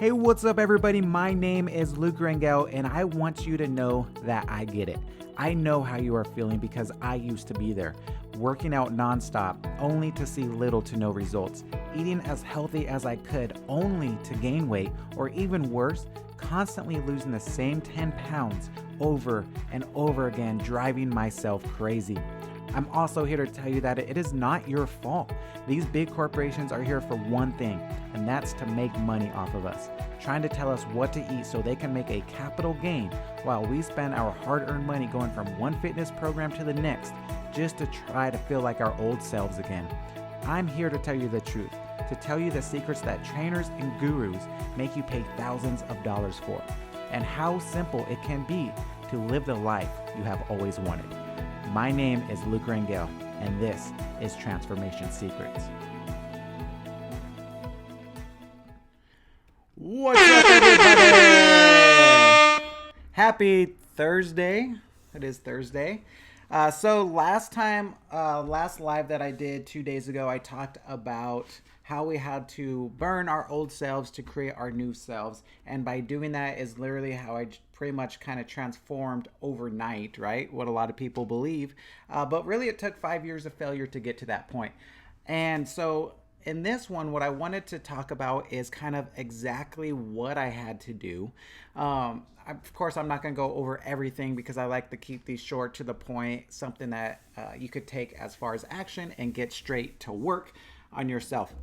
Hey, what's up, everybody? My name is Luke Rangel, and I want you to know that I get it. I know how you are feeling because I used to be there, working out nonstop, only to see little to no results, eating as healthy as I could, only to gain weight, or even worse, constantly losing the same 10 pounds over and over again, driving myself crazy. I'm also here to tell you that it is not your fault. These big corporations are here for one thing, and that's to make money off of us, trying to tell us what to eat so they can make a capital gain while we spend our hard-earned money going from one fitness program to the next just to try to feel like our old selves again. I'm here to tell you the truth, to tell you the secrets that trainers and gurus make you pay thousands of dollars for, and how simple it can be to live the life you have always wanted. My name is Luke Rangel, and this is Transformation Secrets. What's up, everybody? Happy Thursday. It is Thursday. So last live that I did 2 days ago, I talked about how we had to burn our old selves to create our new selves. And by doing that is literally how I pretty much kind of transformed overnight, right? What a lot of people believe. But really it took 5 years of failure to get to that point. And so in this one, what I wanted to talk about is kind of exactly what I had to do. Of course, I'm not going to go over everything because I like to keep these short to the point, something that you could take as far as action and get straight to work on yourself.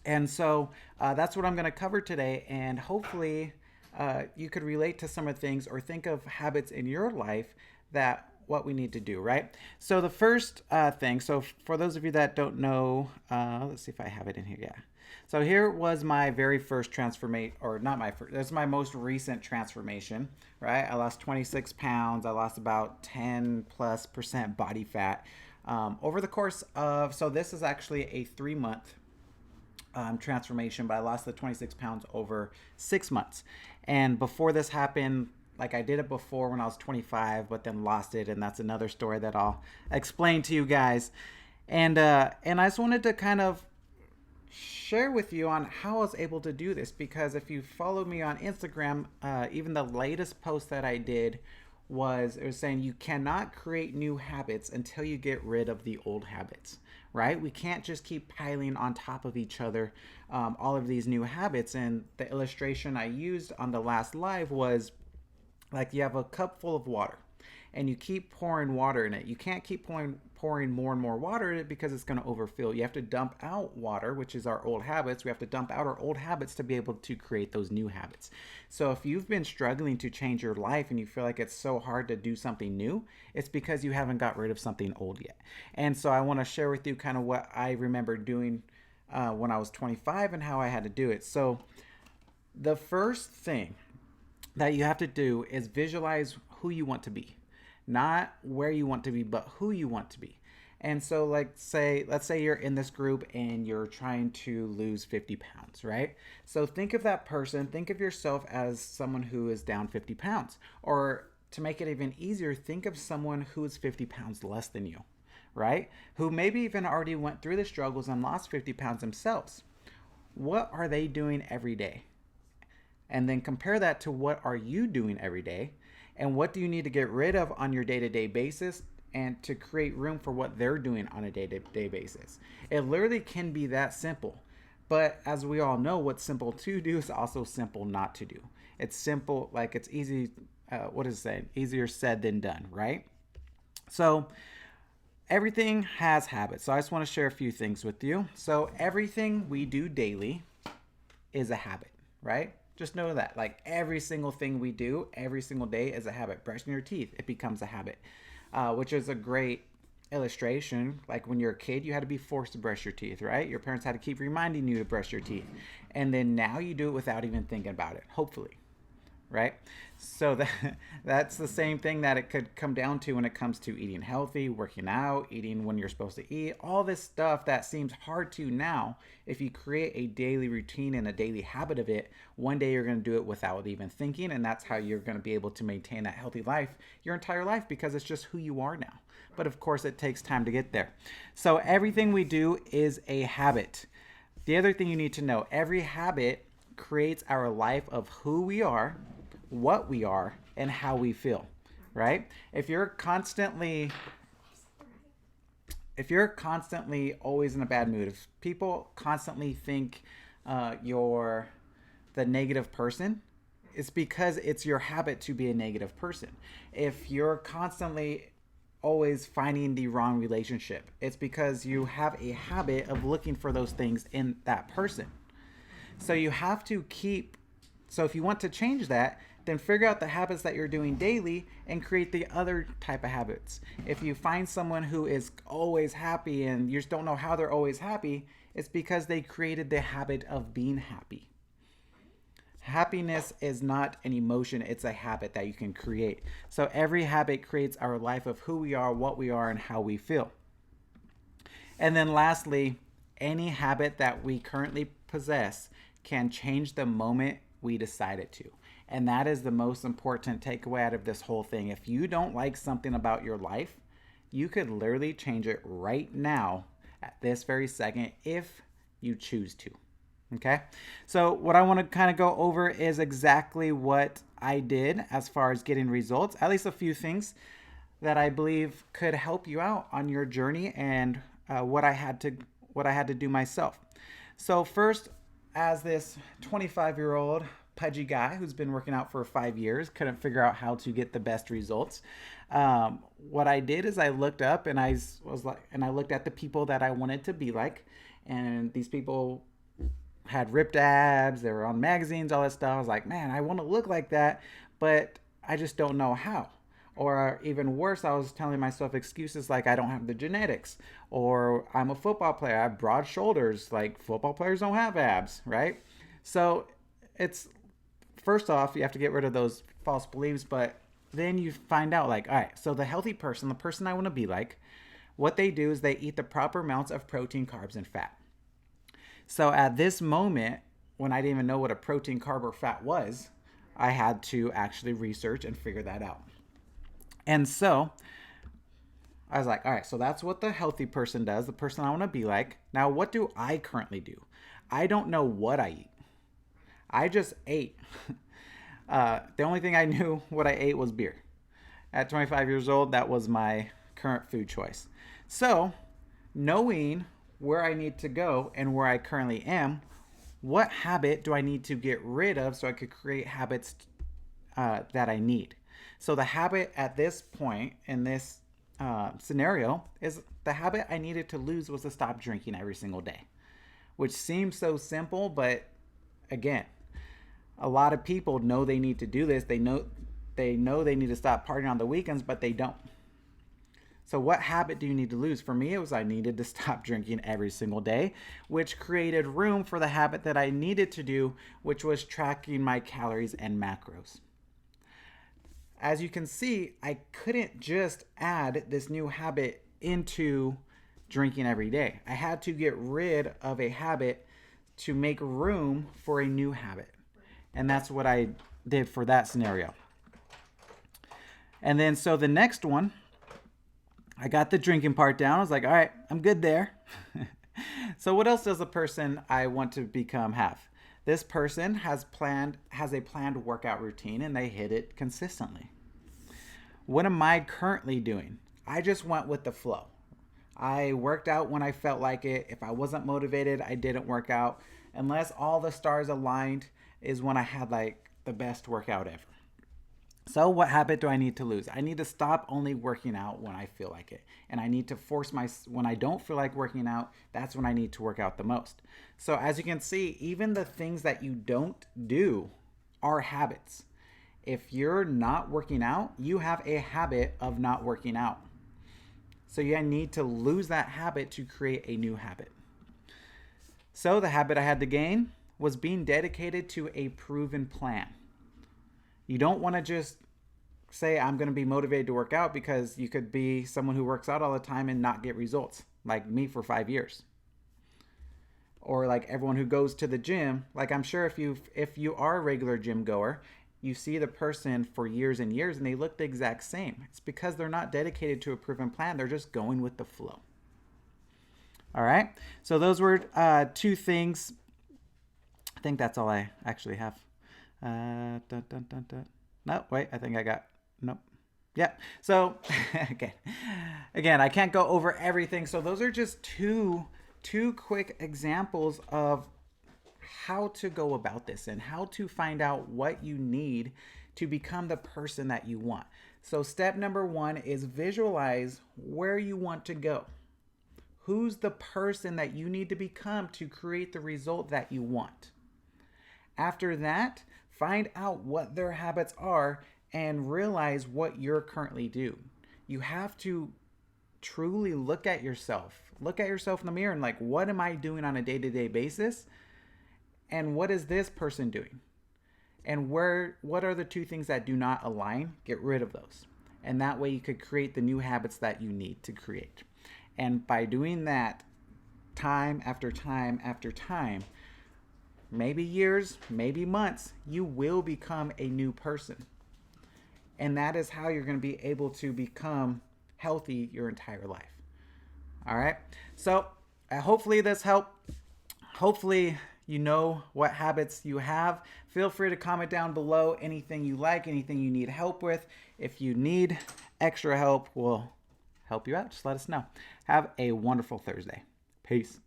And so that's what I'm going to cover today. And hopefully you could relate to some of the things or think of habits in your life that what we need to do, right? So the first thing, so for those of you that don't know, let's see if I have it in here. Yeah. So here was my very first transformation, or not my first, that's my most recent transformation, right? I lost 26 pounds. I lost about 10+% body fat over the course of, so this is actually a 3-month transformation, but I lost the 26 pounds over 6 months. And before this happened, like I did it before when I was 25, but then lost it. And that's another story that I'll explain to you guys. And I just wanted to kind of share with you on how I was able to do this, because if you follow me on Instagram, even the latest post that I did was, it was saying you cannot create new habits until you get rid of the old habits, right? We can't just keep piling on top of each other all of these new habits. And the illustration I used on the last live was like you have a cup full of water and you keep pouring water in it. You can't keep pouring more and more water in it because it's going to overfill. You have to dump out water, which is our old habits. We have to dump out our old habits to be able to create those new habits. So if you've been struggling to change your life and you feel like it's so hard to do something new, it's because you haven't got rid of something old yet. And so I want to share with you kind of what I remember doing when I was 25 and how I had to do it. So the first thing that you have to do is visualize who you want to be. Not where you want to be, but who you want to be. And so let's say you're in this group and you're trying to lose 50 pounds, right? So think of that person, think of yourself as someone who is down 50 pounds. Or to make it even easier, think of someone who is 50 pounds less than you, right? Who maybe even already went through the struggles and lost 50 pounds themselves. What are they doing every day? And then compare that to what are you doing every day? And what do you need to get rid of on your day-to-day basis and to create room for what they're doing on a day-to-day basis? It literally can be that simple. But as we all know, what's simple to do is also simple not to do. It's simple, like it's easy, easier said than done, right? So everything has habits. So I just want to share a few things with you. So everything we do daily is a habit, right? Just know that, like every single thing we do every single day is a habit. Brushing your teeth, it becomes a habit, which is a great illustration. Like when you're a kid, you had to be forced to brush your teeth, right? Your parents had to keep reminding you to brush your teeth. And then now you do it without even thinking about it, hopefully, right? So that's the same thing that it could come down to when it comes to eating healthy, working out, eating when you're supposed to eat, all this stuff that seems hard to now. If you create a daily routine and a daily habit of it, one day you're going to do it without even thinking, and that's how you're going to be able to maintain that healthy life your entire life, because it's just who you are now. But of course, it takes time to get there. So everything we do is a habit. The other thing you need to know, every habit creates our life of who we are, what we are, and how we feel, right? If you're constantly always in a bad mood, if people constantly think you're the negative person, it's because it's your habit to be a negative person. If you're constantly always finding the wrong relationship, it's because you have a habit of looking for those things in that person. So you have to keep, so if you want to change that, then figure out the habits that you're doing daily and create the other type of habits. If you find someone who is always happy and you just don't know how they're always happy, it's because they created the habit of being happy. Happiness is not an emotion, it's a habit that you can create. So every habit creates our life of who we are, what we are, and how we feel. And then lastly, any habit that we currently possess can change the moment we decide it to. And that is the most important takeaway out of this whole thing. If you don't like something about your life, you could literally change it right now at this very second if you choose to. Okay? So what I want to kind of go over is exactly what I did as far as getting results, at least a few things that I believe could help you out on your journey and what I had to do myself. So first, as this 25-year-old pudgy guy who's been working out for 5 years, couldn't figure out how to get the best results. What I did is I looked up and I looked at the people that I wanted to be like, and these people had ripped abs, they were on magazines, all that stuff. I was like, man, I want to look like that, but I just don't know how. Or even worse, I was telling myself excuses like I don't have the genetics, or I'm a football player, I have broad shoulders, like football players don't have abs, right? So it's, first off, you have to get rid of those false beliefs, but then you find out like, all right, so the healthy person, the person I want to be like, what they do is they eat the proper amounts of protein, carbs, and fat. So at this moment, when I didn't even know what a protein, carb, or fat was, I had to actually research and figure that out. And so I was like, all right, so that's what the healthy person does, the person I want to be like. Now, what do I currently do? I don't know what I eat. I just ate. The only thing I knew what I ate was beer. At 25 years old, that was my current food choice. So, knowing where I need to go and where I currently am, what habit do I need to get rid of so I could create habits that I need? So the habit at this point in this scenario is the habit I needed to lose was to stop drinking every single day, which seems so simple, but again, a lot of people know they need to do this. They know they need to stop partying on the weekends, but they don't. So what habit do you need to lose? For me, it was I needed to stop drinking every single day, which created room for the habit that I needed to do, which was tracking my calories and macros. As you can see, I couldn't just add this new habit into drinking every day. I had to get rid of a habit to make room for a new habit. And that's what I did for that scenario. And then so the next one, I got the drinking part down. I was like, all right, I'm good there. So what else does the person I want to become have? This person has a planned workout routine and they hit it consistently. What am I currently doing? I just went with the flow. I worked out when I felt like it. If I wasn't motivated, I didn't work out. Unless all the stars aligned is when I had like the best workout ever. So what habit do I need to lose? I need to stop only working out when I feel like it. And I need to when I don't feel like working out, that's when I need to work out the most. So as you can see, even the things that you don't do are habits. If you're not working out, you have a habit of not working out. So you need to lose that habit to create a new habit. So the habit I had to gain was being dedicated to a proven plan. You don't want to just say, I'm going to be motivated to work out, because you could be someone who works out all the time and not get results, like me for 5 years. Or like everyone who goes to the gym, like I'm sure if you are a regular gym goer, you see the person for years and years and they look the exact same. It's because they're not dedicated to a proven plan. They're just going with the flow. All right. So those were two things I think that's all I actually have. Dun, dun, dun, dun. No, wait, I think I got, nope. Yeah. So again, I can't go over everything. So those are just two quick examples of how to go about this and how to find out what you need to become the person that you want. So step number 1 is visualize where you want to go. Who's the person that you need to become to create the result that you want? After that, find out what their habits are and realize what you're currently doing. You have to truly look at yourself. Look at yourself in the mirror and like, what am I doing on a day-to-day basis? And what is this person doing? And what are the 2 things that do not align? Get rid of those. And that way you could create the new habits that you need to create. And by doing that time after time after time, maybe years, maybe months, you will become a new person. And that is how you're going to be able to become healthy your entire life. All right. So hopefully this helped. Hopefully you know what habits you have. Feel free to comment down below anything you like, anything you need help with. If you need extra help, we'll help you out. Just let us know. Have a wonderful Thursday. Peace.